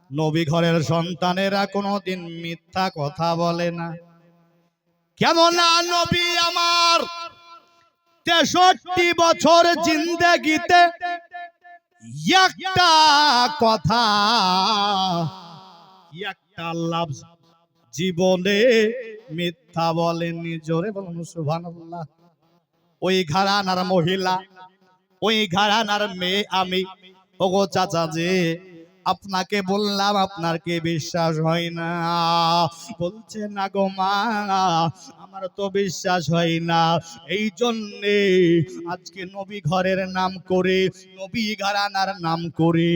নবী ঘরের সন্তানেরা কোনোদিন মিথ্যা কথা বলে না। কেননা নবী আমার 63 বছর জিন্দেগিতে একটা কথা, একটা লফজ জীবনে মিথ্যা বলেননি। জোরে বলুন সুবহানাল্লাহ। ওই ঘরানার মহিলা, ওই ঘরানার মেয়ে আমি। ওগো চাচা যে আপনাকে বললাম, আপনার কি বিশ্বাস হয় না? বলছে না গো মা, আমার তো বিশ্বাস হয় না। এই জন্যে আজকে নবী ঘরের নাম করে, নবী ঘরানার নাম করে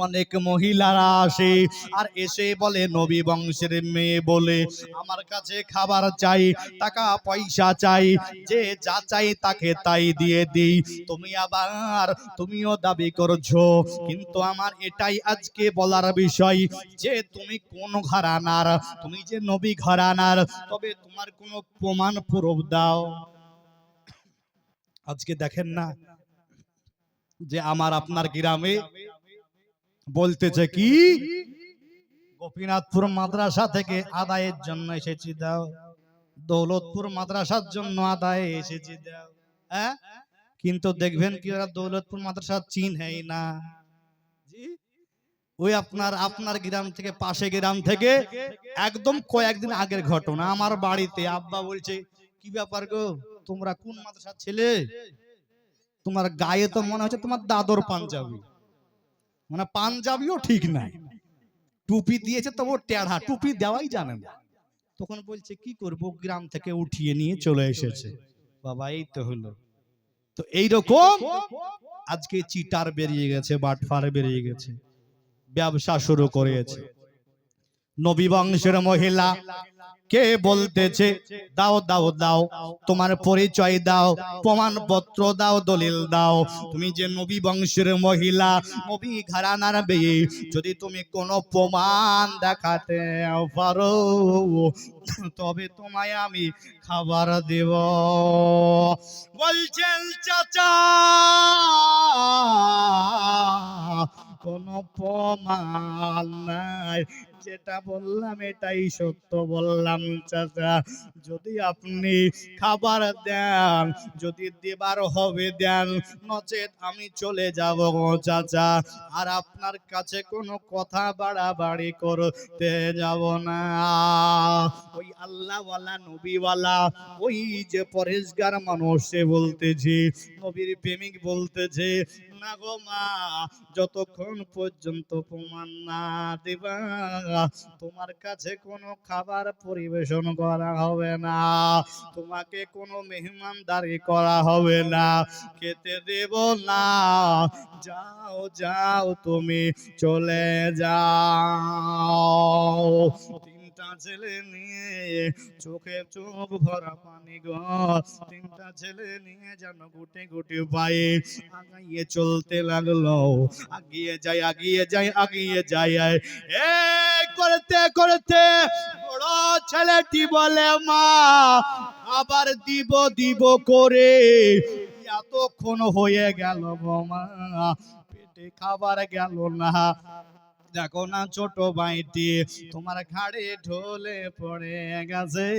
অনেক মহিলারা আসে আর এসে বলে নবী বংশের মেয়ে বলে আমার কাছে খাবার চাই, টাকা পয়সা চাই, যে যা চাই তাকে তাই দিয়ে দিই। তুমি আবার তুমিও দাবি করছো, কিন্তু আমার এটাই আজকে বলার বিষয় যে তুমি কোন ঘরানার, তুমি যে নবী ঘরানার, তবে তোমার কোনো প্রমাণ প্রুফ দাও। আজকে দেখেন না যে আমার আপনার গ্রামে বলতেছে কি, গোপীনাথপুর মাদ্রাসা থেকে আদায়ের জন্য এসেছি দাও, দৌলতপুর মাদ্রাসার জন্য আদায়ে এসেছি দাও। হ্যাঁ, কিন্তু দেখবেন কি ওরা দৌলতপুর মাদ্রাসা চিনহেই না। ওই আপনার গ্রাম থেকে, পাশে গ্রাম থেকে একদম কয়েকদিন আগের ঘটনা। আমার বাড়িতে আব্বা বলছে কি ব্যাপার গো, তোমরা কোন মাদ্রাসার ছেলে? তোমার গায়ে তো মনে হচ্ছে তোমার দাদর পাঞ্জাবি। মানে পাঞ্জাবিও ঠিক নাই, টুপি দিয়েছে তবু টেढ़া, টুপি দেওয়াই জানে না। তখন বলছে কি করব, গ্রাম থেকে উঠিয়ে নিয়ে চলে এসেছে। বাবা এই তো হলো। তো এইরকম আজকে চিটার বেরিয়ে গেছে, বাটফার বেরিয়ে গেছে, ব্যবসা শুরু করেছে। নবী বংশের মহিলা কে বলতেছে দাও দাও দাও, তোমার পরিচয় দাও, প্রমাণপত্র দাও, দলিল দাও। তুমি যে নবী বংশের মহিলা, নবী ঘরানার মেয়ে, যদি তুমি কোনো প্রমাণ দেখাতে পারো তবে তোমায় আমি খাবার দেব। বলছেন চাচা কোনো প্রমাণ নাই, যেটা বললাম এটাই সত্য বললাম চাচা। যদি আপনি খাবার দেন, যদি দেবার হবে দেন, নচেত আমি চলে যাব গো চাচা। আর আপনার কাছে কোনো কথা বাড়াবাড়ি করতে যাব না। ওই আল্লাহওয়ালা নবীওয়ালা, ওই যে পরেশগার মানুষ, সে বলতেছে, নবীর প্রেমিক বলতেছে না গো মা, যতক্ষণ পর্যন্ত প্রমাণ না দিবা তোমার কাছে কোনো খাবার পরিবেশন করা হবে না, তোমাকে কোনো মেহমানদারি করা হবে না, খেতে দেব না। যাও যাও, তুমি চলে যাও। তিনটা ছেলে নিয়ে, চোখে চোখ ভরা পানি গো, তিনটা ছেলে নিয়ে যেন গুটে গুটে পায়ে আগিয়ে চলতে লাগলো। আগিয়ে যায় আগিয়ে যায় আগিয়ে যায়, এই করতে করতে বড় ছেলেটি বলে মা আবার দিব দিব করে এতক্ষণ হয়ে গেল গো মা, পেটে খাবার গেল না। দেখো না ছোট ভাইটি তোমার ঘাড়ে ঢলে পড়ে গেছে,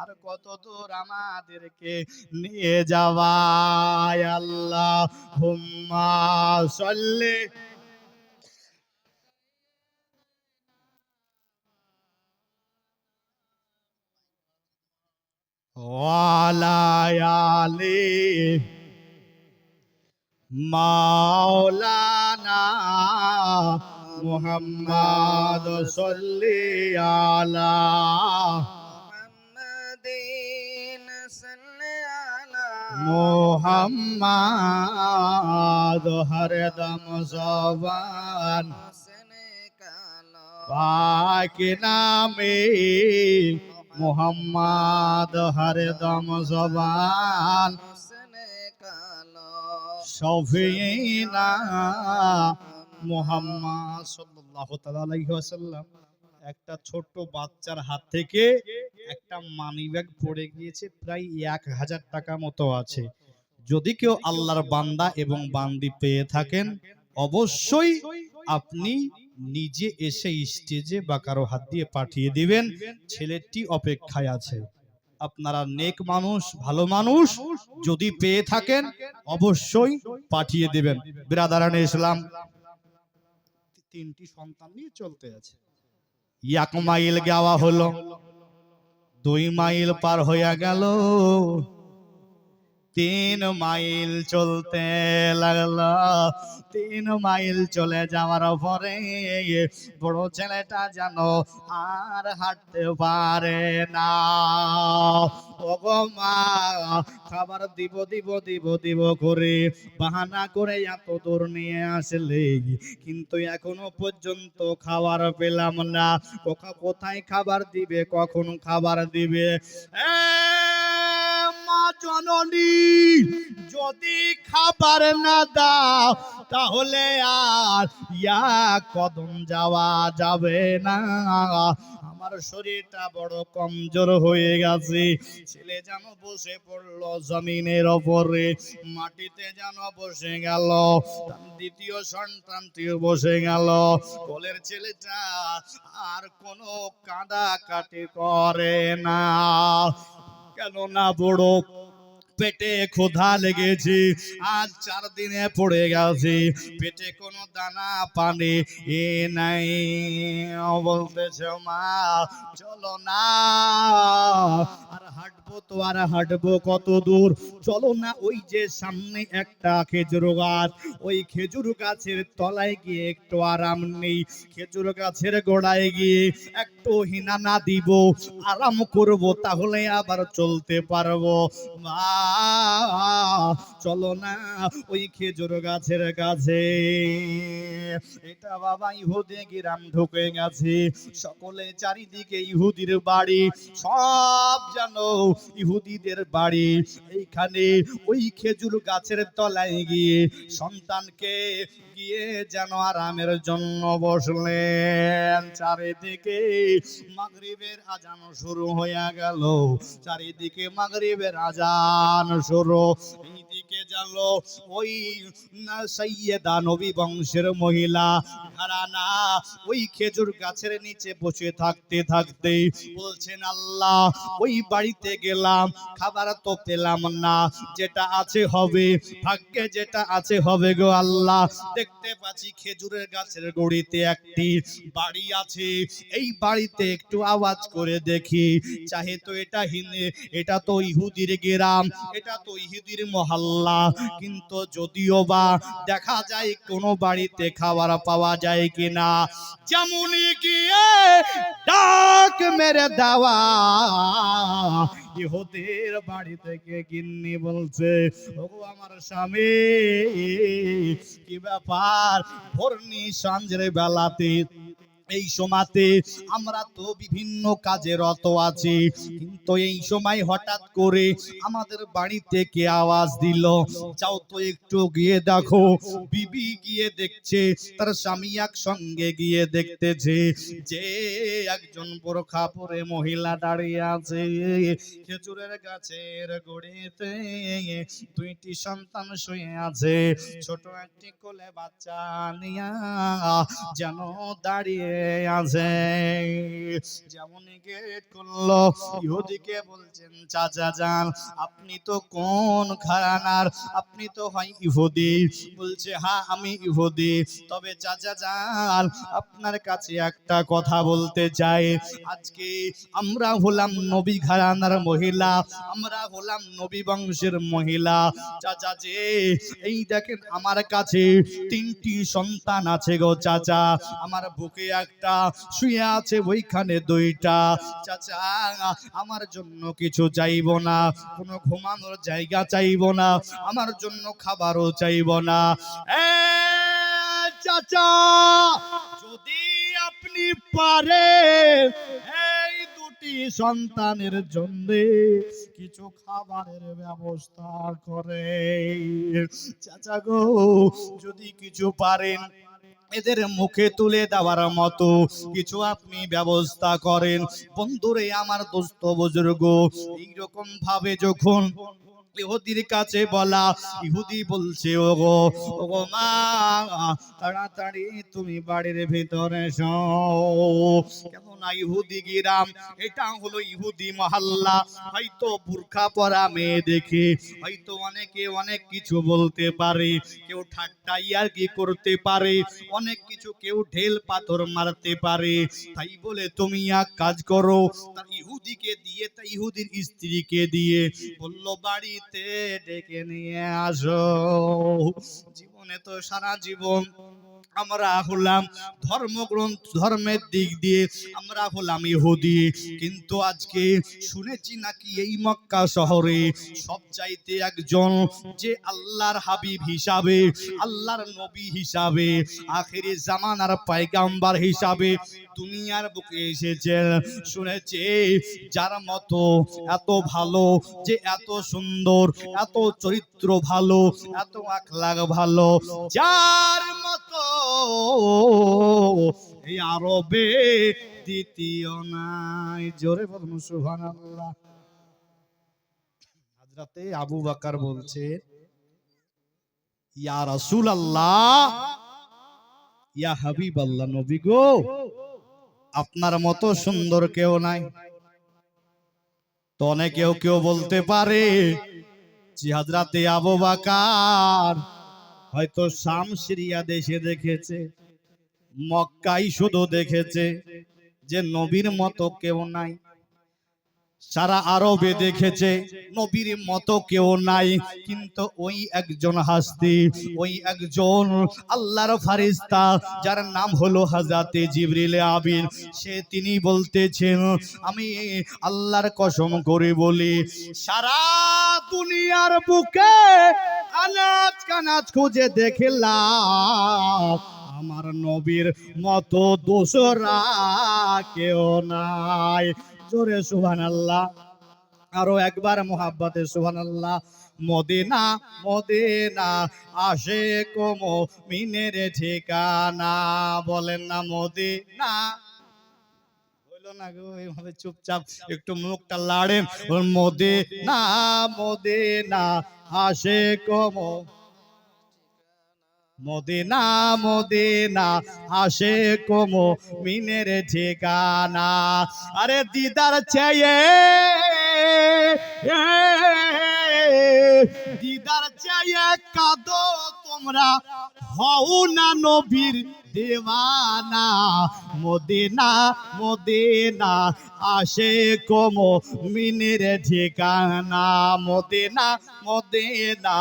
আর কত দূর আমাদেরকে নিয়ে যাওয়া। আল্লাহুম্মা সাল্লি ওয়ালা আলি মাওলানা মুহাম্মদ সাল্লি আলা মুহাম্মাদিন সাল্লি আলা মুহাম্মদ হরদম জবান হোসেনে কালো পাক নামে মুহাম্মদ হরদম জবান হোসেনে কালো শফিনা মুহাম্মদ সাল্লাল্লাহু তাআলা আলাইহি ওয়াসাল্লাম। একটা ছোট্ট বাচ্চার হাত থেকে একটা মানি ব্যাগ পড়ে গিয়েছে, প্রায় 1000 টাকা মতো আছে। যদি কেউ আল্লাহর বান্দা এবং বান্দি পেয়ে থাকেন অবশ্যই আপনি নিজে এসে স্টেজে বা কারো হাত দিয়ে পাঠিয়ে দিবেন, ছেলেটি অপেক্ষায় আছে। আপনারা নেক মানুষ, ভালো মানুষ, যদি পেয়ে থাকেন অবশ্যই পাঠিয়ে দিবেন। বিরাদারানে ইসলাম, 3টি সন্তান নিয়ে চলতে আছে। 1 মাইল যাওয়া হলো, 2 মাইল পার হয়ে গেল, 3 মাইল চলতে লাগলো। 3 মাইল চলে যাওয়ার পরে বড় ছেলেটা যেন আর হাঁটতে পারে না। ওগো মা, খাবার দিব দিব দিব দিব করে বাহানা করে এত দূর নিয়ে আসলে, কিন্তু এখনো পর্যন্ত খাবার পেলাম না। কোথায় খাবার দিবে, কখন খাবার দিবে? মা জননী, যদি খাবার না দাও তাহলে আর কদম যাওয়া যাবে না। আমার শরীরটা বড় কমজোর হয়ে গেছে। ছেলে যেন বসে পড়লো জমিনের ওপরে, মাটিতে যেন বসে গেল। দ্বিতীয় সন্তানটিও বসে গেল। কোলের ছেলেটা আর কোনো কাঁদাকাটি করে না, কেননা বড় পেটে ক্ষুধা লেগেছে। আজ 4 দিনে পড়ে গেছে, পেটে কোনো দানা পানি নাই। বলতেছে মা চলো না, আর হাঁটবো তো আর হাঁটবো কত দূর, চলো না ওই যে সামনে একটা খেজুর গাছ, ওই খেজুর গাছের তলায় গিয়ে একটু আরাম নেই, খেজুর গাছের গোড়ায় গিয়ে একটু হিনানা দিব, আরাম করব, তাহলে আবার চলতে পারবো। মা চলো না ওই খেজুর গাছের কাছে। এটা বাবা ইহুদি গ্রাম ঢুকে গেছে, সকলে চারিদিকে ইহুদির বাড়ি, সব জানো ইহুদিদের বাড়ি। এইখানে ওই খেজুর গাছের তলায় গিয়ে সন্তানকে গিয়ে যেন আরামের জন্য বসলেন। চারিদিকে মাগরিবের আজান শুরু হয়ে গেল, চারিদিকে মাগরিবের আজান শুরু। এইদিকে গেল ওই সাইয়েদা নবী বংশের মহিলা ঘরানা, ওই খেজুর গাছের নিচে বসে থাকতে থাকতে বলছেন আল্লাহ, ওই বাড়িতে গেলাম, খাবার তো পেলাম না, যেটা আছে হবে, ভাগ্যে যেটা আছে হবে গো আল্লাহ। দেখতে পাচ্ছি খেজুরের গাছের গুড়িতে একটি বাড়ি আছে, এই বাড়িতে একটু আওয়াজ করে দেখি, চাহে তো এটা তো ইহুদির গ্রাম, এটা তো ইহুদির মহল্লা, কিন্তু যদিও বা দেখা যায় কোনো বাড়িতে খাবার পাওয়া যায় কিনা। যেমনই গিয়ে ডাক মেরে দেওয়া, ইহুদির বাড়ি থেকে গিন্নি বলছে ওগো আমার স্বামী, কি ব্যাপার, ভোরনি সঞ্জের বেলাতে এই সময়তে আমরা তো বিভিন্ন কাজে রত আছি, কিন্তু এই সময় হঠাৎ করে আমাদের বাড়ি থেকে আওয়াজ দিল, যাও তো একটু গিয়ে দেখো। বিবি গিয়ে দেখছে, তার স্বামী একসঙ্গে গিয়ে দেখতেছে যে একজন বোরখা পরে মহিলা দাঁড়িয়ে আছে খেজুরের গাছের গোড়াতে, 2টি সন্তান শুয়ে আছে, ছোট একটি কোলে বাচ্চা নিয়া যেন দাঁড়িয়ে আছে। যেমন গেট করলো, ইহুদিকে বলছেন চাচা যান, আপনি তো কোন ঘরানার, আপনি তো হয় ইহুদি। বলছে হ্যাঁ আমি ইহুদি, তবে চাচা যান আপনার কাছে একটা কথা বলতে চাই, আজকে আমরা হলাম নবী ঘরানার মহিলা, আমরা হলাম নবী বংশের মহিলা। চাচা যে এই দেখেন আমার কাছে 3টি সন্তান আছে গো চাচা, আমার বুকে একটা শুয়ে আছে, ওইখানে 2টা। চাচা আমার জন্য কিছু চাইবো না, কোনো ঘুমানোর জায়গা চাইবো না, আমার জন্য খাবারও চাইবো না। চাচা যদি আপনি পারেন এই 2টি সন্তানের জন্য কিছু খাবারের ব্যবস্থা করে, চাচা গো যদি কিছু পারেন এদের মুখে তুলে দেওয়ার মতো কিছু আপনি ব্যবস্থা করেন। বন্ধুরে আমার দোস্ত বুজুর্গ, এইরকম ভাবে যখন ইহুদির কাছে বলা। ইহুদি বলছে, ওগো ওগো মা, তাড়াতাড়ি তুমি বাড়ির ভিতরে এসো। কেননা ইহুদি গ্রাম, এটা হলো ইহুদি মহল্লা। হয়তো বুরখা পরা মেয়ে দেখে হয়তো অনেকে অনেক কিছু বলতে পারে, কেউ ঠাট্টা ইয়ার্কি করতে পারে, অনেক কিছু, কেউ ঢেল পাথর মারতে পারে। তাই বলে তুমি এক কাজ করো, তা ইহুদিকে দিয়ে, তা ইহুদির স্ত্রীকে দিয়ে বলল, বাড়িতে ডেকে নিয়ে আসো। জীবনে তো সারা জীবন আমরা হলাম ধর্মগ্রন্থ, ধর্মের দিক দিয়ে আমরা হলাম ইহুদি, কিন্তু আজকে শুনেছি নাকি এই মক্কা শহরে সবচাইতে একজন যে আল্লাহর হাবিব হিসাবে, আল্লাহর নবী হিসাবে, আখেরি জামানার পয়গাম্বার হিসাবে দুনিয়ার বুকে এসেছেন। শুনেছে যার মতো এত ভালো, যে এত সুন্দর, এত চরিত্র ভালো, এত আখলাক ভালো, যার মতো এই আরবে দ্বিতীয় নাই। জোরে বলুন সুবহানাল্লাহ। হযরতে আবু বকর বলছে, ইয়া রাসূলুল্লাহ, ইয়া হাবিবাল্লাহ, নবী গো, আপনার মতো সুন্দর কেউ নাই। তো অনেকেও কেউ বলতে পারে যে হযরতে আবু বকর হয়তো শাম সিরিয়া দেশে দেখেছে, মক্কাই শুধু দেখেছে, যে নবীর মতো কেউ নাই। সারা আরবে দেখেছে নবীর মতো কেউ নাই, কিন্তু ওই একজন হাস্তি, ওই একজন আল্লাহর ফারিস্তা, যার নাম হলো হযরতে জিবরিল আমিন, তিনি বলতেছেন, আমি আল্লাহর কসম করে বলি, সারা দুনিয়ার বুকে আনাজ কানাজ খুঁজে দেখলাম, আমার নবীর মতো দোসরা কেউ নাই। জোরে সুবহানাল্লাহ, আরো একবার মুহাব্বতে সুবহানাল্লাহ। মদিনা মদিনা আশিক মুমিনের ঠিকানা, বলেন না মদিনা। হইলো না গো, এইভাবে চুপচাপ একটু মুখটা লাড়েন, মদিনা মদিনা আশিক মদিনা মদিনা আশিক মুমিনের ঠিকানা। আরে দিদার চেয়ে, দিদার চেয়ে কাঁদো তোমরা, হও না নবীর দেওয়ানা। মদিনা মদিনা আশিক মুমিনের ঠিকানা, মদিনা মদিনা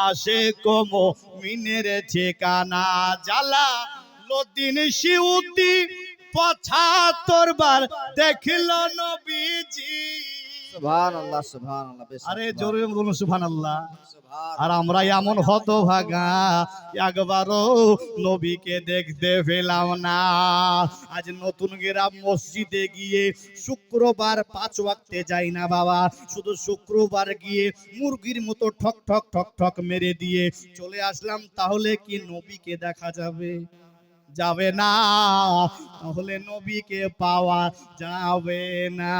আশিক মুমিনের ঠিকানা। জালালউদ্দিন সিউতি ৭৫ বার দেখল নবীজি। সুবহানাল্লাহ সুবহানাল্লাহ। আরে জোরে বলুন সুবহানাল্লাহ। সুবহানাল্লাহ। আর আমরা এমন হতভাগা, একবারও নবীকে দেখতে পেলাম না। আজ নতুন গ্রাম মসজিদে গিয়ে শুক্রবার ৫ ওয়াক্তে যাই না বাবা, শুধু শুক্রবার গিয়ে মুরগির মতো ঠক ঠক ঠক ঠক মেরে দিয়ে চলে আসলাম। তাহলে কি নবীকে দেখা যাবে? যাবে না। তাহলে নবীকে পাওয়া যাবে না।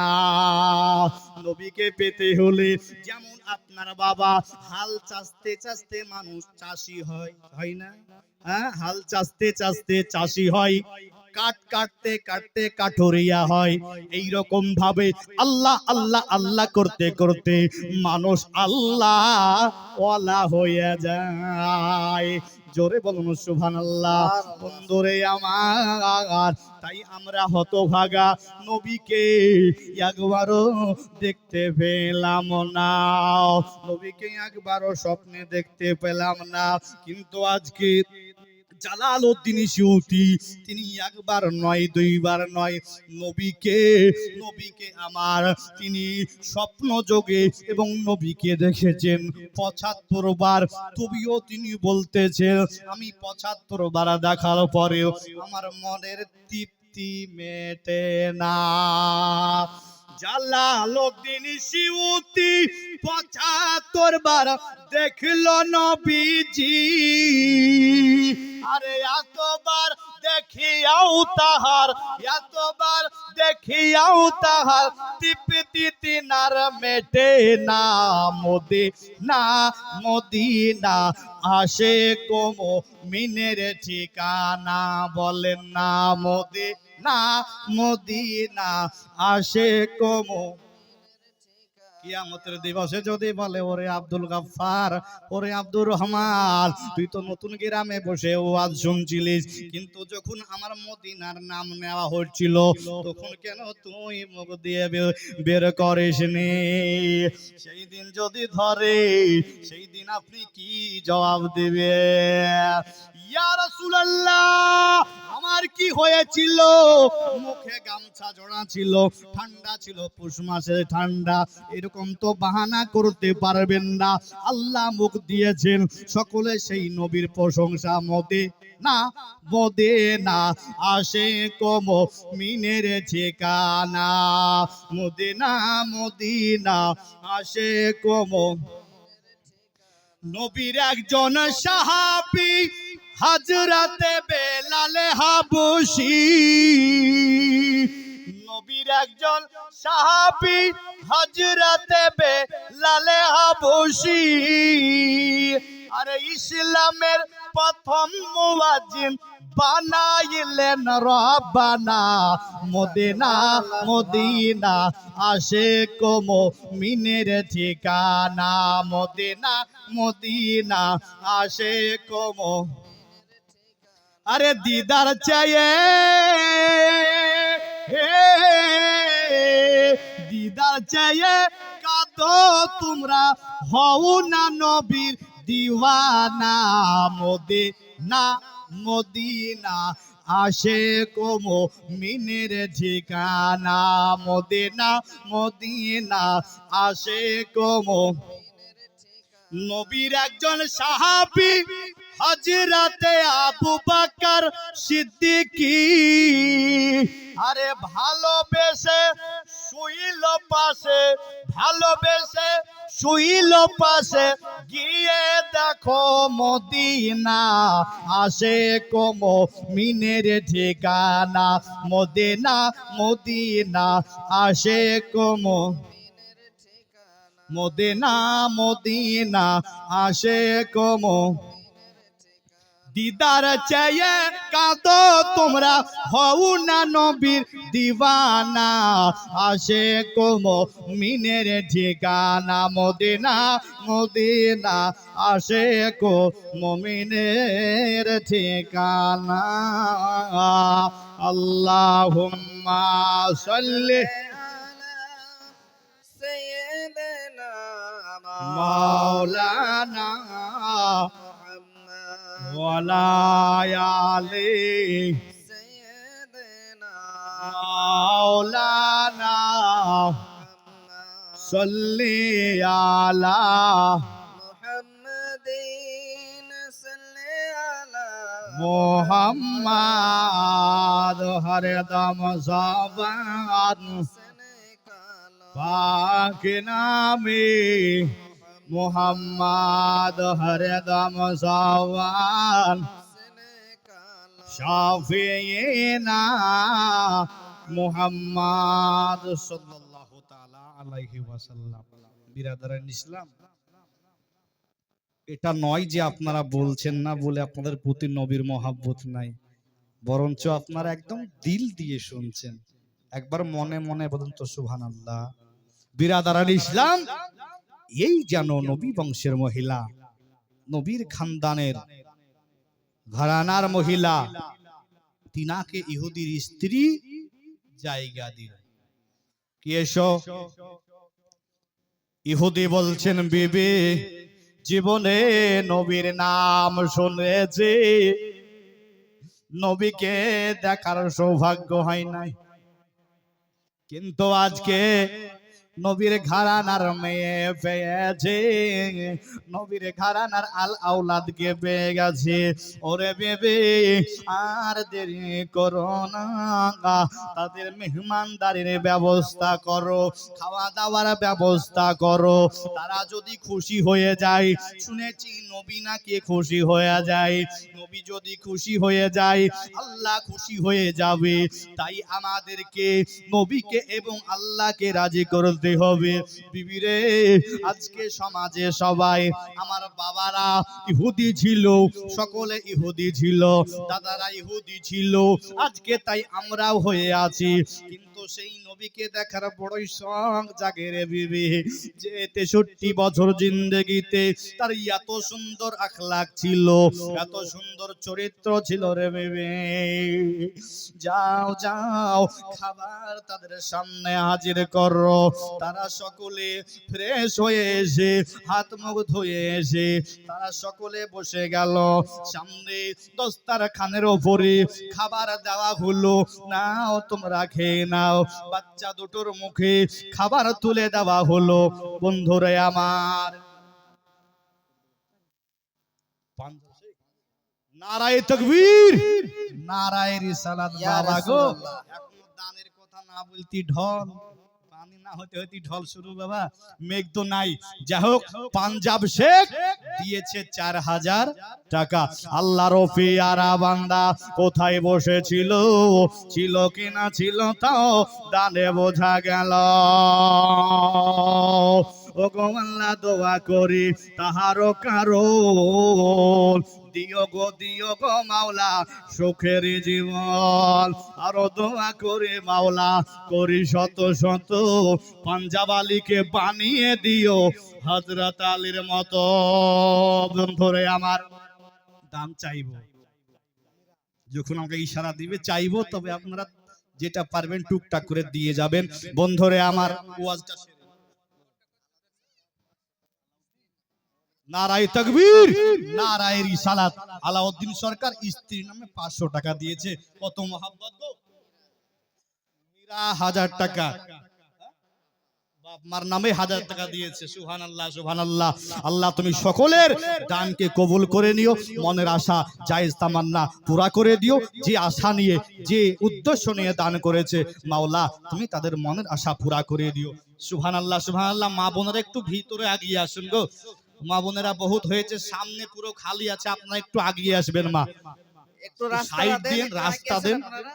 নবীকে পেতে হলে যেমন আপনার বাবা হাল চাষতে চাষতে মানুষ চাষি হয়, হয় না? হ্যাঁ, হাল চাষতে চাষতে চাষি হয়, কাট কাটতে কাটতে কাঠুরিয়া হয়। এই রকম ভাবে আল্লাহ আল্লাহ আল্লাহ করতে করতে মানুষ আল্লাহ ওয়ালা হয়ে যায়। জোরে বলুন সুবহানাল্লাহ। বন্ধুরে আমার, তাই আমরা হতভাগা, নবীকে একবারও দেখতে পেলাম না, নবীকে একবারও স্বপ্নে দেখতে পেলাম না। কিন্তু আজকে জালালউদ্দিন সিউতি তিনি একবার নয়, দুইবার নয়, নবীকে আমার তিনি স্বপ্ন যোগে এবং নবীকে দেখেছেন ৭৫ বার। তবুও তিনি বলতেছেন, আমি ৭৫ বার দেখার পরেও আমার মনের তৃপ্তি মেটে না। জালালউদ্দিন সিউতি ৭৫ বার দেখলো নবীজি। আরে এতবার দেখিয়াও তাহার, এতবার দেখিয়াও তাহার তৃপ্তি তিতিনার মেটে না মদিনা মদিনা আসে কোমো মিনের ঠিকানা বলেন না মদিনা মদিনা আসে কোমো কিয়ামতের দিবসে যদি বলে ওরে আব্দুল গাফফার ওরে আব্দুর রহমান তুই তো নতুন গ্রামে বসে ওয়াজ শুনছিলিস কিন্তু যখন আমার মদিনার নাম নেওয়া হচ্ছিল তখন কেন তুই মুখ দিয়ে বের করিসনি সেই দিন যদি ধরে সেই দিন আপনি কি জবাব দিবে ইয়া রাসূলুল্লাহ আমার কি হয়েছিল মুখে গামছা জড়া ছিল ঠান্ডা ছিল পৌষ মাসের ঠান্ডা এরকম তো বাহানা করতে পারবেন না আল্লাহ মুখ দিয়েছেন সকলে সেই নবীর প্রশংসা মদিনা আসে কম মিনের ঠিকানা মদিনা আসে কম নবীর একজন সাহাবী হযরতে বেলাল হাবশী নবীর একজন সাহাবী হযরতে বেলাল হাবশী আরে ইসলামের প্রথম মুয়াজ্জিন বানাইলেন রব্বানা মদিনা আসে কোমো মিনের ঠিকানা মদিনা আসে কোমো আরে দিদার চাইয়ে দিদার চাইয়ে কাঁদো তোমরা হও না নবীর দিওয়ানা মদিনা আসে কোমো মিনের ঠিকানা মদিনা আসে কোমো নবীর একজন সাহাবী হযরতে আবু বকর সিদ্দিকী আরে ভালোবেসে শুইল পাশে গিয়ে দেখো মদিনা আসে কোমো মিনের ঠিকানা মদিনা আসে কোমো মদিনা আসে কোমো দিদার চাইয়ে কাঁদো তোমরা হও না নবীর দিওয়ানা আসে কোমো মিনের ঠিকানা মদিনা আসে কোমো মিনের ঠিকানা আল্লাহুম্মা সাল্লি মাওলানা ওয়ালা আলি মাওলানা সাল্লি আলা মুহাম্মাদ হরদম জবান পাক নামে মুহাম্মাদ হরদম জবান শাফিঈনা মুহাম্মাদ সাল্লাল্লাহু তাআলা আলাইহি ওয়াসাল্লাম বিরাদারান ইসলাম এটা নয় যে আপনারা বলছেন না বলে আপনাদের প্রতি নবীর মহব্বত নাই বরঞ্চ আপনারা একদম দিল দিয়ে শুনছেন একবার মনে মনে বলুন তো সুবহানাল্লাহ বিরাদারান ইসলাম এই যেন নবী বংশের মহিলা নবীর খানদানের ঘরানার মহিলা তিনাকে ইহুদির স্ত্রী জায়গা দিল কি এসো ইহুদি বলছেন বিবি জীবনে নবীর নাম শুনেছি নবীকে দেখার সৌভাগ্য হয় নাই কিন্তু আজকে নবীর ঘরানার মেয়ে পেয়েছে নবীর ঘরানার আল আওলাদকে পেয়ে গেছে ওরে বেবে আর দেরি করো না তাদের মেহমানদারির ব্যবস্থা করো খাওয়া দাওয়ার ব্যবস্থা করো তারা যদি খুশি হয়ে যায় শুনেছি নবী নাকি খুশি হয়ে যায় নবী যদি খুশি হয়ে যায় আল্লাহ খুশি হয়ে যাবে তাই আমাদেরকে নবীকে এবং আল্লাহকে রাজি করতে করতে হবে। বিবিরে, আজকে সমাজে সবাই আমার বাবারা ইহুদি ছিল, সকলে ইহুদি ছিল, দাদারা ইহুদি ছিল, আজকে তাই আমরাও হয়ে আছি। কিন্তু সেই নবীকে দেখার বড়ই শখ জাগে রে বিবি, যে 63 বছর জিন্দেগিতে তার এত সুন্দর আখলাক ছিল, এত সুন্দর চরিত্র ছিল রে বিবি। যাও যাও, খাবার তাদের সামনে হাজির করো। তারা সকলে ফ্রেশ হয়ে এসে, হাত মুখ ধুয়ে এসে তারা সকলে বসে গেল। সামনে দস্তারখানের ওপরে খাবার দেওয়া হলো, নাও তোমরা খেয়ে নাও। বাচ্চা দুটোর মুখে খাবার তুলে দেওয়া হলো। বন্ধুরে আমার, নারায়ে তাকবীর, নারায়ে রিসালাত। ইয়া বাবা গো, রাসূলুল্লাহ। এখন দানের কথা না বলতি ঢল, পানি না হতে হতে ঢল শুরু। বাবা মেঘ তো নাই। যাই হোক, পাঞ্জাব শেখ দিয়েছে 4000 টাকা। আল্লাহর পেয়ারা বান্দা কোথায় বসেছিল, ছিল কিনা ছিল তাও দানে বোঝা গেল। ও গো আল্লাহ, দোয়া করি তাহারও কারণ দিও গো মাওলা সুখের জীবন। আরো দোয়া করে মাওলা করি শত শত, পাঞ্জাব আলীকে বানিয়ে দিও হযরত আলীর মতো। বন্ধুরে আমার, দান চাইবো, যখন আমাকে ইশারা দিবে চাইবো, তবে আপনারা যেটা পারবেন টুকটাক করে দিয়ে যাবেন। বন্ধুরে আমার, ওয়াজটা নারায়ে তাকবীর, নারায়ে রিসালাত। আলাউদ্দিন সরকার স্ত্রীর নামে 500 টাকা দিয়েছে। কত মহব্বত গো, 1000 টাকা। বাপ মার নামে 1000 টাকা দিয়েছে। সুবহানাল্লাহ, সুবহানাল্লাহ। আল্লাহ তুমি সকলের দানকে কবুল করে নিও, মনের আশা জায়েজ তামান্না পুরা করে দিও। যে আশা নিয়ে, যে উদ্দেশ্য নিয়ে দান করেছে মাওলা, তুমি তাদের মনের আশা পুরা করে দিও। সুবহানাল্লাহ, সুবহানাল্লাহ। মা বোনেরা একটু ভিতরে আগিয়ে আসুন গো, মা বোনেরা বহুত হয়েছে, সামনে পুরো খালি আছে, আপনারা একটু আগিয়ে আসবেন। মা একটু রাস্তা সাইড দেন, দিন, একটু রাস্তা আগে দেন। গেছেন আপনারা?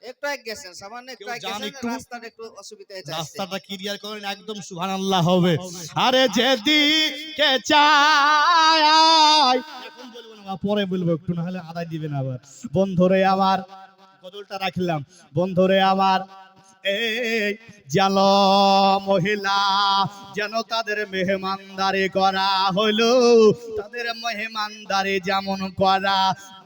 একটু আগে গেছেন, সামান্য একটু কেউ আগে যান গেছেন, একটু, রাস্তাটা একটু অসুবিধা হয়েছে আসতে। রাস্তাটা ক্লিয়ার করেন, একদম সুবহানাল্লাহ হবে। আরে যেদিকে চাই, এখন বলবো না, পরে বলবো, একটু না হলে আদায় দিবেন আবার। বন্ধুরে আমার, গজলটা রাখলাম। বন্ধুরে আমার, এই যেন মহিলা, যেন তাদের মেহমানদারি করা হলো, তাদের মেহমানদারি যেমন করা,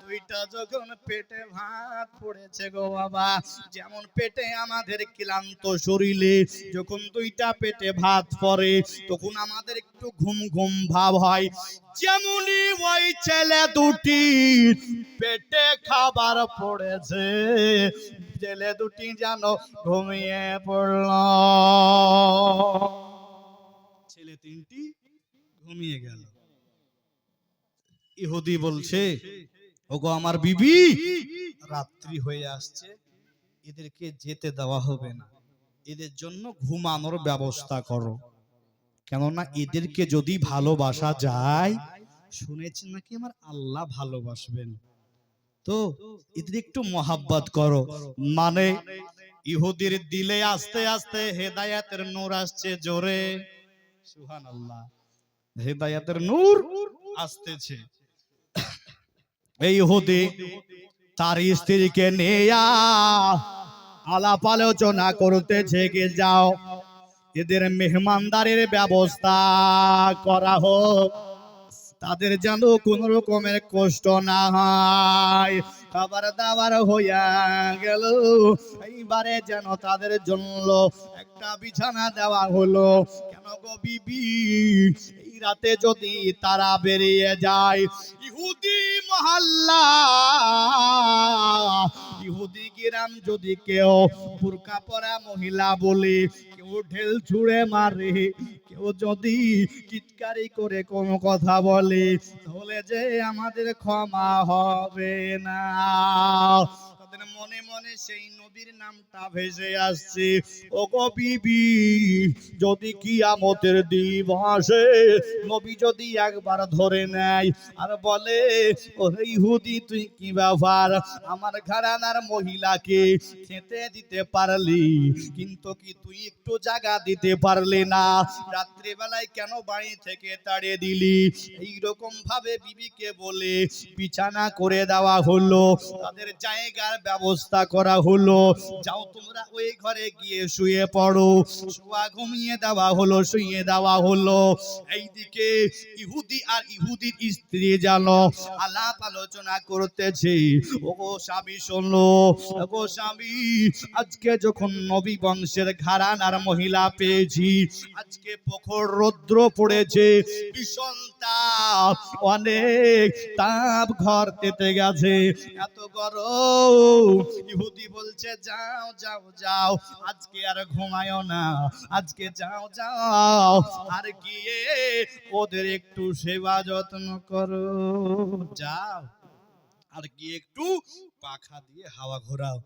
দুইটা যখন পেটে ভাত পড়েছে গো বাবা, যেমন পেটে আমাদের ক্লান্ত শরীরে যখন দুইটা পেটে ভাত পড়ে, তখন আমাদের একটু ঘুম ঘুম ভাব হয়, যেমনই ওই ছেলে দুটি পেটে খাবার পড়েছে, ছেলে দুটি যেন ঘুমিয়ে পড়ল। ছেলে তিনটি ঘুমিয়ে গেল। ইহুদি বলছে, ওগো আমার বিবি, রাত্রি হয়ে আসছে, এদেরকে যেতে দেওয়া হবে না, এদের জন্য ঘুমানোর ব্যবস্থা করো। কেননা এদেরকে যদি ভালোবাসা যায়, শুনেছি নাকি আমার আল্লাহ ভালোবাসবেন, তো এদের একটু মহাব্বত করো। মানে ইহুদির দিলে আস্তে আস্তে হেদায়েতের নূর আসছে জোরে। সুবহানাল্লাহ, হেদায়েতের নূর আসতেছে। এই ইহুদি তার স্ত্রীকে নিয়ে আলাপ আলোচনা করতেছে, কে যাও এদের মেহমানদারির ব্যবস্থা করা হোক, তাদের যেন কোন রকমের কষ্ট না হয়। খাবার দাবার হইয়া গেল, এইবারে যেন তাদের জন্য একটা বিছানা দেওয়া হলো। কেন গো বিবি, এই রাতে যদি তারা বেরিয়ে যায়, ইহুদি মহল্লা, ইহুদি গ্রাম, যদি কেউ বুরকা পরা মহিলা বলে, কেউ ঢেল ছুঁড়ে মারে, কেউ যদি চিৎকারি করে কোনো কথা বলে, তাহলে যে আমাদের ক্ষমা হবে না। তাদের মনে মনে সেই নবীর নামটা ভেসে আসছে। ওগো বিবি, যদি কিয়ামতের দিবসে নবী যদি একবার ধরে নেয় আর বলে, ওরে ইহুদি তুই কি ব্যাপার, আমার ঘরানার মহিলাকে খেতে দিতে পারলি কিন্তু কি তুই একটু জায়গা দিতে পারলি না, রাত্রি বেলায় কেন বাড়ি থেকে তাড়িয়ে দিলি? এইরকম ভাবে বিবিকে বলে বিছানা করে দেওয়া হলো, তাদের জায়গার ব্যবস্থা করা হলো। যাও তোমরা ওই ঘরে গিয়ে শুয়ে পড়ো। শোয়া ঘুমিয়ে দেওয়া হলো, শুয়ে দেওয়া হলো। এইদিকে ইহুদি আর ইহুদির স্ত্রী জানো আলাপ আলোচনা করতেছে। ওগো স্বামী শোনো, ওগো স্বামী, আজকে যখন নবী বংশের ঘরানার মহিলা পেয়েছি, আজকে প্রখর রৌদ্র পড়েছে, ভীষণ তাপ, অনেক তাপ, ঘর তেতে গেছে, এত গরম। ইহুদি বলছে যাও যাও যাও, আজকে আর ঘুমায়ও না, আজকে যাও যাও আর গিয়ে ওদের একটু সেবা যত্ন করো। যাও আর গিয়ে একটু পাখা দিয়ে হাওয়া ঘোরাও।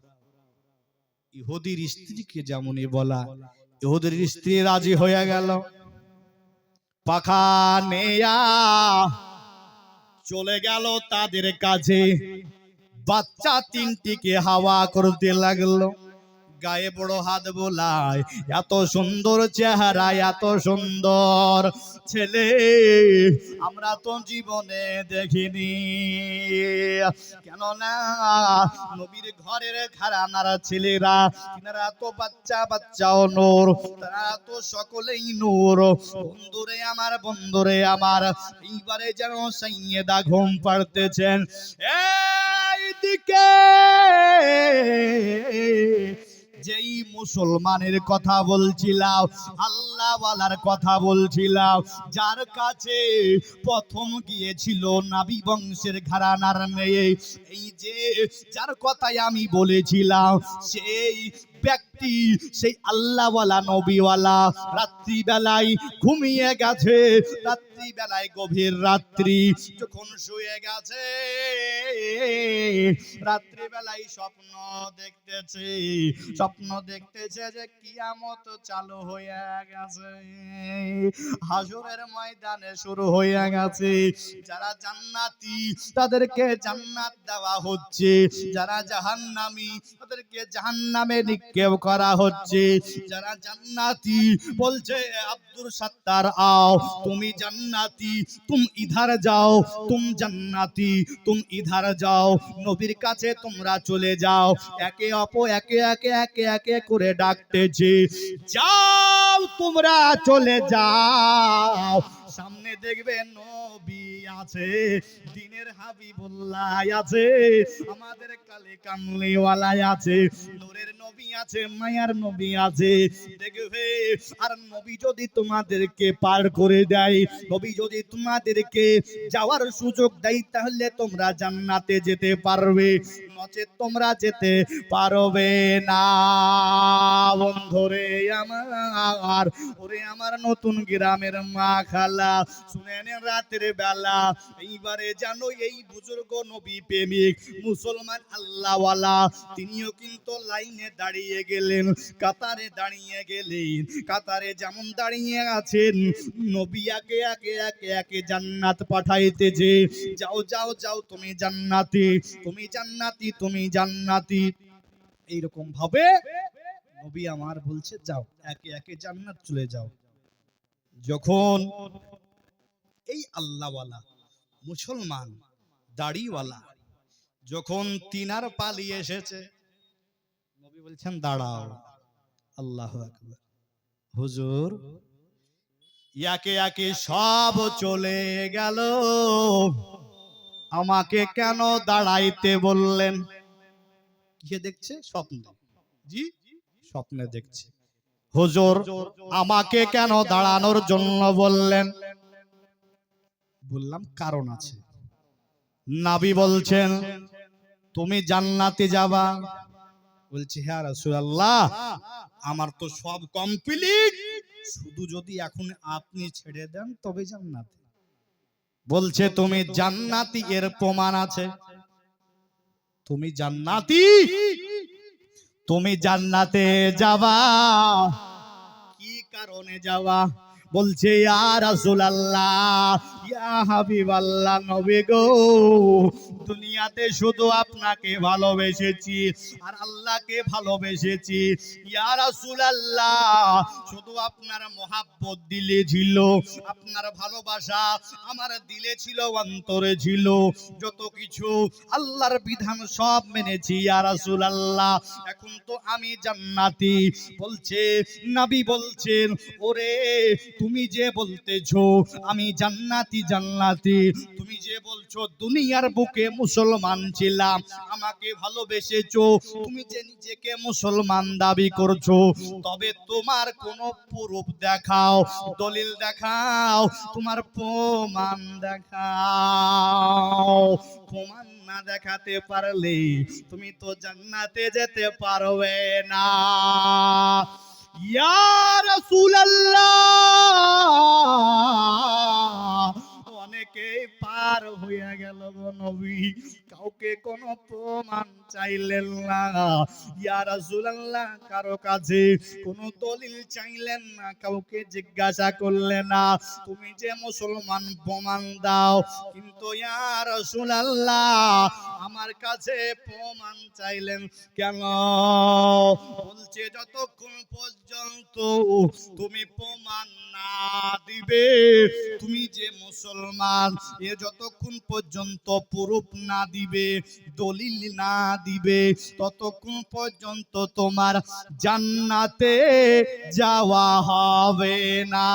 ইহুদির স্ত্রীকে যেমনই বলা, ইহুদির স্ত্রী রাজি হয়ে গেল। পাখা নেয়া চলে গেল তাদের কাছে, বাচ্চা তিনটিকে হাওয়া করতে লাগলো। গায়ে বড় হাত বোলায়, এত সুন্দর চেহারা, এত সুন্দর ছেলে আমরা তো জীবনে দেখিনি। কেননা নবীর ঘরের ঘরানার ছেলেরা, তিনারা তো বাচ্চা বাচ্চাও নূর, তারা তো সকলেই নূর। বন্ধুরে আমার, বন্ধুরে আমার, এইবারে যেন সাইয়েদা ঘুম পাড়তেছেন। এইদিকে যেই মুসলমানের কথা বলছিলাম, আল্লাহওয়ালার কথা বলছিলাম, যার কাছে প্রথম গিয়েছিল নবী বংশের ঘরানার মেয়ে, এই যে যার কথাই আমি বলেছিলাম, সেই ব্যক্তি, সেই আল্লাহওয়ালা নবীওয়ালা রাত্রি বেলায় ঘুমিয়ে গেছে। রাত্রি বেলায় গভীর রাত্রি যখন শুয়ে গেছে, রাত্রি বেলায় স্বপ্ন দেখতেছে, স্বপ্ন দেখতেছে যে কিয়ামত চালু হয়ে গেছে, হাসরের ময়দানে শুরু হয়ে গেছে। যারা জান্নাতি তাদেরকে জান্নাত দেওয়া হচ্ছে, যারা জাহান্নামী তাদেরকে জাহান্নামে নিক্ষেপ করা হচ্ছে। যারা জান্নাতি বলছে আব্দুল সত্তার আও, তুমি জান্নাতি, তুম ইধার যাও, তুম জান্নাতি, তুম ইধার যাও। নবীর কাছে তোমরা চলে যাও। একে একে একে একে একে করে ডাকতেছে, যাও তোমরা চলে যাও। সামনে দেখবে নবী আছে, দিনের হাবিবুল্লাহ আছে, আমাদের কালে কামলিওয়ালা আছে, নূরের নবী আছে, মায়ার নবী আছে। দেখবে আর নবী যদি তোমাদেরকে পার করে দেয়, নবী যদি তোমাদেরকে যাওয়ার সুযোগ দেয়, তাহলে তোমরা জান্নাতে যেতে পারবে, নচেৎ তোমরা যেতে পারবে না। বন্ধুরে আমার, ওরে আমার নতুন গ্রামের মা খালা, শুনে নেন রাতের বেলা এইবারে জানো এই বুজুর্গ নবী প্রেমিক মুসলমান আল্লাহওয়ালা, তিনিও কিন্তু লাইনে দাঁড়িয়ে গেলেন, কাতারে দাঁড়িয়ে গেলেন। কাতারে যেমন দাঁড়িয়ে আছেন, নবী একে একে একে একে জান্নাত পাঠাইতেছে। যাও যাও যাও, তুমি জান্নাতি, তুমি জান্নাতি, তুমি জান্নাতি। এইরকম ভাবে নবী আমার বলছে যাও, একে একে জান্নাত চলে যাও। যখন এই আল্লাহওয়ালা মুসলমান দাড়িওয়ালা যখন তিনার পালিয়ে এসেছে, নবী বলছেন দাঁড়াও। আল্লাহু আকবার। হুজুর একে একে সব চলে গেল, আমাকে কেন দাঁড়াইতে বললেন? কি দেখছে? স্বপ্ন। জি, স্বপ্নে দেখছে। হুজুর আমাকে কেন দাঁড়ানোর জন্য বললেন? বললাম কারণ আছে। নবী বলছেন তুমি জান্নাতে যাবা। বলছি হ্যাঁ রাসূলুল্লাহ, আমার তো সব কমপ্লিট, শুধু যদি এখন আপনি ছেড়ে দেন তবে জান্নাত। বলছে তুমি জান্নাতি, এর প্রমাণ আছে। তুমি জান্নাতি, তুমি জান্নাতে যাবা, কি কারণে যাওয়া? বলছে ইয়া রাসূলুল্লাহ, ইয়া হাবিবাল্লাহ, নবী গো, দুনিয়াতে শুধু আপনাকে ভালোবেসেছি আর আল্লাহকে ভালোবেসেছি। ইয়া রাসূলুল্লাহ, শুধু আপনার মহব্বত দিলে ছিল, আপনার ভালোবাসা আমার দিলে ছিল, অন্তরে ছিল, যত কিছু আল্লাহর বিধান সব মেনেছি ইয়া রাসূলুল্লাহ। এখন তো আমি জান্নাতি। বলছে নবী বলছেন, ওরে তুমি যে বলতেছো আমি জান্নাতি জান্নাতি, তুমি যে বলছো দুনিয়ার বুকে মুসলমান ছিলাম, আমাকে ভালোবেসেছো, তুমি যে নিজেকে মুসলমান দাবি করছো, তবে তোমার কোন প্রুফ দেখাও, দলিল দেখাও, তোমার প্রমাণ দেখাও। প্রমাণ না দেখাতে পারলে তুমি তো জান্নাতে যেতে পারবে না। ইয়া রাসূলুল্লাহ, অনেকে পার হয়ে গেল গো নবী, কাউকে কোনো প্রমাণ চাইলেন না। ইয়া রাসূলুল্লাহ, কারো কাছে কোনো দলিল চাইলেন না, কাউকে জিজ্ঞাসা করলেন না, তুমি যে মুসলমান প্রমাণ দাও। কিন্তু ইয়া রাসূলুল্লাহ, আমার কাছে প্রমাণ চাইলেন কেন? বলছে যতক্ষণ পর্যন্ত তুমি প্রমাণ না দিবে তুমি যে মুসলমান, এ যতক্ষণ পর্যন্ত প্রুফ না দিবে, দলিল না দিবে, ততক্ষণ পর্যন্ত তোমার জান্নাতে যাওয়া হবে না।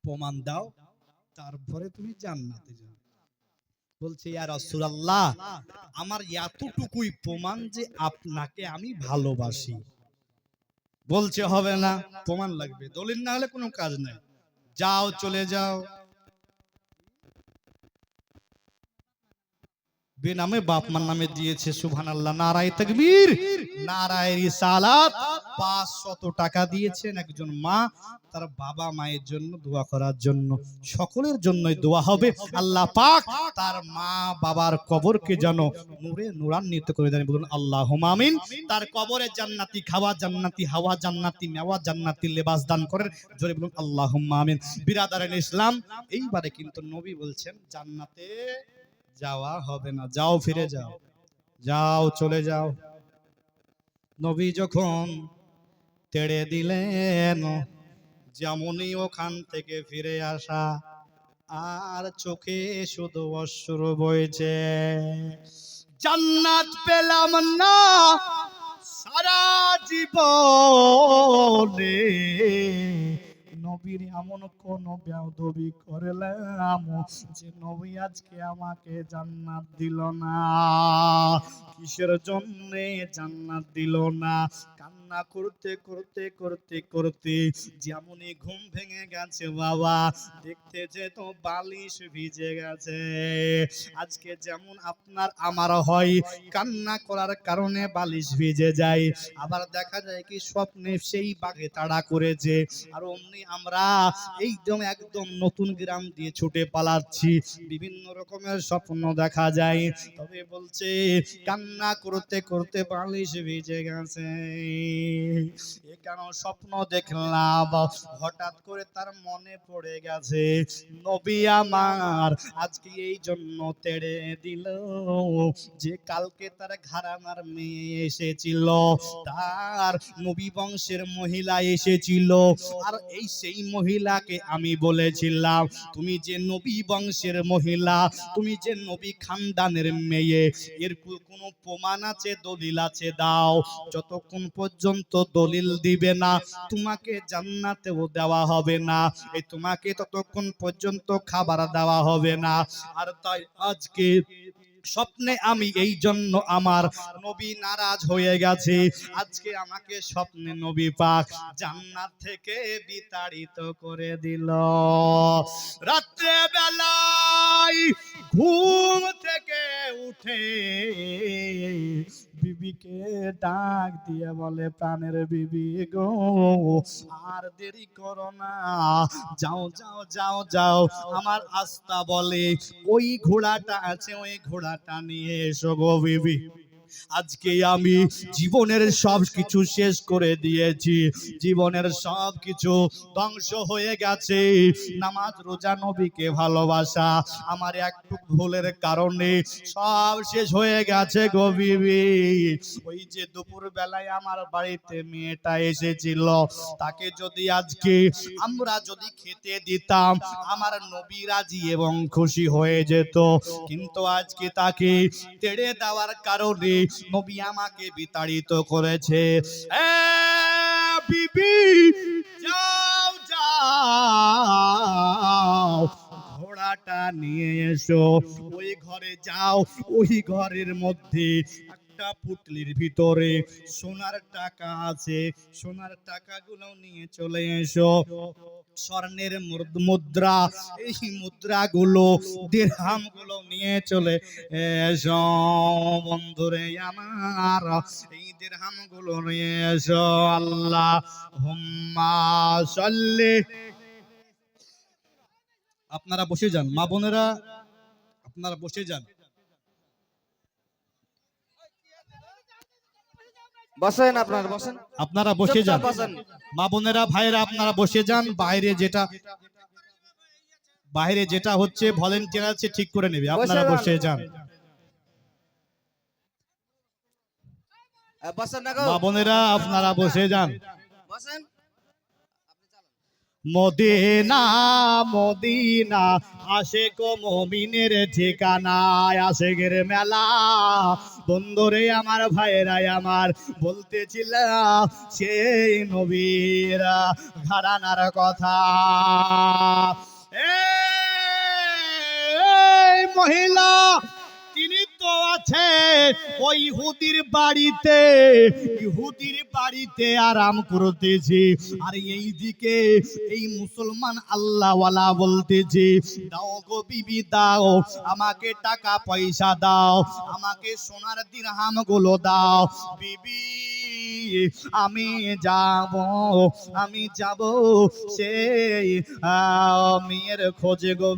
প্রমাণ দাও, তারপরে তুমি জান্নাতে যাবে। বলছে ইয়া রাসূলুল্লাহ, আমার এতটুকুই প্রমাণ যে আপনাকে আমি ভালোবাসি। বলছে হবে না, প্রমাণ লাগবে, দলিল না হলে কোনো কাজ নাই, যাও চলে যাও। বেনামে বাপ মার নামে দিয়েছে, সুবহানাল্লাহ, নারায়ে তাকবীর, নারায়ে রিসালাত। 500 টাকা দিয়েছেন একজন মা তার বাবা মায়ের জন্য দোয়া করার জন্য। সকলের জন্যই দোয়া হবে, আল্লাহ পাক তার মা বাবার কবরকে যেন নূরে নূরান্বিত করে দেন। বলুন আল্লাহুম্মা আমিন। তার কবরে জান্নাতি খাওয়া, জান্নাতি হাওয়া, জান্নাতি নেওয়া, জান্নাতি লেবাস দান করেন। জোরে বলুন আল্লাহুম্মা আমিন। বিরাদারান ইসলাম, এইবারে কিন্তু নবী বলছেন জান্নাতে যাওয়া হবে না, যাও ফিরে যাও, যাও চলে যাও। নবী যখন তেড়ে দিলেন, যেমনই ওখান থেকে ফিরে আসা, আর চোখে শুধু অশ্রু বইছে। জান্নাত পেলাম না সারা জীবনে, নবীর এমন কোন বেয়াদবি করলাম যে নবী আজকে আমাকে জান্নাত দিল না? কিসের জন্য জান্নাত দিল না? কান্না করতে করতে করতে করতে যেমনই ঘুম ভেঙে গেছে বাবা, দেখতে যে তো বালিশ ভিজে গেছে। আজকে যেমন আপনার আমার হয়, কান্না করার কারণে বালিশ ভিজে যায়, আবার দেখা যায় কি স্বপ্নে সেই বাঘে তাড়া করেছে, আর অমনি আমরা একদম নতুন গ্রাম দিয়ে ছুটে পালাচ্ছি, বিভিন্ন রকমের স্বপ্ন দেখা যায়। তবে বলছে কান্না করতে করতে বালিশ ভিজে গেছে। এ কেন স্বপ্ন দেখলাম? হঠাৎ করে তার মনে পড়ে গেছে নবী আমার আজকে এই জন্য তেড়ে দিল যে কালকে তার ঘরানার মেয়ে এসেছিল, তার নবী বংশের মহিলা এসেছিল, আর এই সেই মহিলাকে আমি বলেছিলাম তুমি যে নবী বংশের মহিলা, তুমি যে নবী খানদানের মেয়ে, এর কোনো প্রমাণ আছে, দলিল আছে, দাও। যতক্ষণ পর্যন্ত দলিল দিবে না তোমাকে জান্নাতেও দেওয়া হবে না, এই তোমাকে ততক্ষণ পর্যন্ত খাবার দেওয়া হবে না। আর তাই আজকে স্বপ্নে আমি এই জন্য আমার নবী নারাজ হয়ে গেছে, আজকে আমাকে স্বপ্নে নবী পাক জান্নাত থেকে বিতাড়িত করে দিল। রাত্রে বেলায় ঘুম থেকে উঠে বিবিকে ডাক দিয়ে বলে, প্রাণের বিবি গো, আর দেরি করো না, যাও যাও যাও যাও, আমার আস্তা বলে ওই ঘোড়াটা আছে, ওই ঘোড়াটা নিয়ে এসো গো বিবি। আজকে আমি জীবনের সব কিছু শেষ করে দিয়েছি, জীবনের সব কিছু ধ্বংস হয়ে গেছে, নামাজ রোজা নবীকে ভালোবাসা আমার একটু ভুলের কারণে সব শেষ হয়ে গেছে গো বিবি। ওই যে দুপুর বেলায় আমার বাড়িতে মেয়েটা এসেছিল, তাকে যদি আজকে আমরা যদি খেতে দিতাম আমার নবী রাজি এবং খুশি হয়ে যেত, কিন্তু আজকে তাকে তেড়ে দেওয়ার কারণে নবী আমাকে বিতাড়িত করেছে। এ বিবি যাও যাও, ঘোড়াটা নিয়ে এসো, ওই ঘরে যাও, ওই ঘরের মধ্যে একটা পুটলির ভিতরে সোনার টাকা আছে, সোনার টাকাগুলো নিয়ে চলে এসো। স্বর্ণের মুদ্রা, এই মুদ্রাগুলো দিরহামগুলো নিয়ে চলে এসো বন্ধুরে আমার, এই দিরহামগুলো নিয়ে এসো। আল্লাহুম্মা সাল্লি। আপনারা বসে যান, মা বোনেরা আপনারা বসে যান। বসেন, আপনারা বসেন, আপনারা বসে যান, চুপচাপ বসেন। মা বোনেরা ভাইরা আপনারা বসে যান। বাইরে যেটা হচ্ছে ভলেন্টিয়ার আছে ঠিক করে নেবে, আপনারা বসে যান। বসেন না গো, মা বোনেরা আপনারা বসে যান। বসেন। মদিনা মদিনা আশেক মুমিনের ঠিকানা, আশেকের মেলা বন্ধুরে আমার ভাইরা আমার, বলতেছিলাম সেই নবীর ঘরানার কথা। এই মহিলা তিনি তো আছে ওই ইহুদির বাড়িতে আরাম করতেছি, আর এই দিকে এই মুসলমান আল্লাহওয়ালা বলতেছে, দাও গো বিবি দাও, আমাকে টাকা পয়সা দাও, আমাকে সোনার দিরহাম গুলো দাও বিবি, আমি যাব সেই মেয়ের খোঁজে গো।